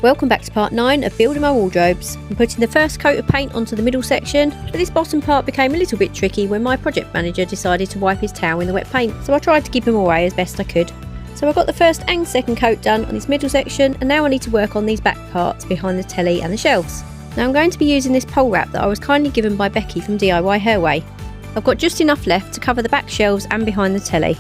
Welcome back to part 9 of building my wardrobes. I'm putting the first coat of paint onto the middle section, but this bottom part became a little bit tricky when my project manager decided to wipe his towel in the wet paint, so I tried to keep him away as best I could. So I got the first and second coat done on this middle section, and now I need to work on these back parts behind the telly and the shelves. Now I'm going to be using this pole wrap that I was kindly given by Becky from DIY Her Way. I've got just enough left to cover the back shelves and behind the telly.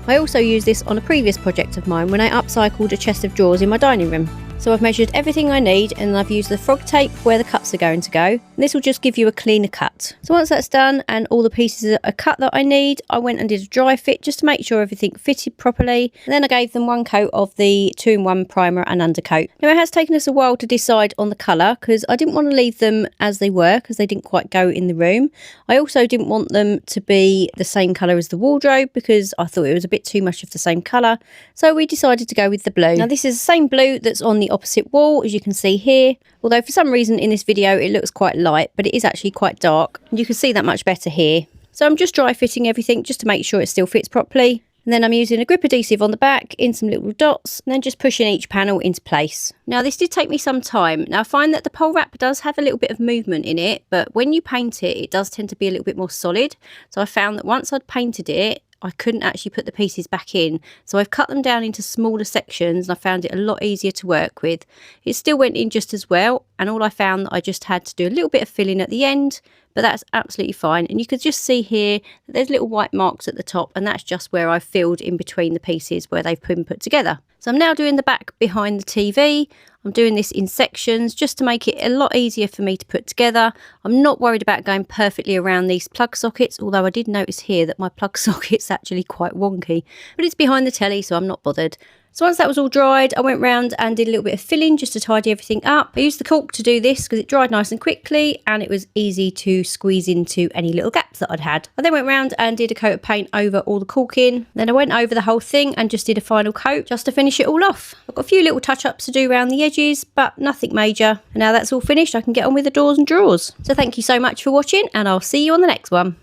I also used this on a previous project of mine when I upcycled a chest of drawers in my dining room. So I've measured everything I need, and I've used the frog tape where the cuts are going to go. And this will just give you a cleaner cut. So once that's done and all the pieces are cut that I need, I went and did a dry fit just to make sure everything fitted properly. And then I gave them one coat of the 2-in-1 primer and undercoat. Now it has taken us a while to decide on the colour because I didn't want to leave them as they were because they didn't quite go in the room. I also didn't want them to be the same colour as the wardrobe because I thought it was a bit too much of the same colour. So we decided to go with the blue. Now this is the same blue that's on the opposite wall, as you can see here, although for some reason in this video it looks quite light, but it is actually quite dark, and you can see that much better here. So I'm just dry fitting everything just to make sure it still fits properly, and then I'm using a grip adhesive on the back in some little dots, and then just pushing each panel into place. Now this did take me some time. Now I find that the pole wrap does have a little bit of movement in it, but when you paint it, it does tend to be a little bit more solid. So I found that once I'd painted it, I couldn't actually put the pieces back in, so I've cut them down into smaller sections and I found it a lot easier to work with. It still went in just as well, and all I found that I just had to do a little bit of filling at the end, but that's absolutely fine. And you could just see here that there's little white marks at the top, and that's just where I've filled in between the pieces where they've been put together. So I'm now doing the back behind the TV. I'm doing this in sections just to make it a lot easier for me to put together. I'm not worried about going perfectly around these plug sockets, although I did notice here that my plug socket's actually quite wonky, but it's behind the telly, so I'm not bothered. So once that was all dried, I went round and did a little bit of filling just to tidy everything up. I used the caulk to do this because it dried nice and quickly and it was easy to squeeze into any little gaps that I'd had. I then went round and did a coat of paint over all the caulking. Then I went over the whole thing and just did a final coat just to finish it all off. I've got a few little touch-ups to do around the edges, but nothing major. And now that's all finished, I can get on with the doors and drawers. So thank you so much for watching, and I'll see you on the next one.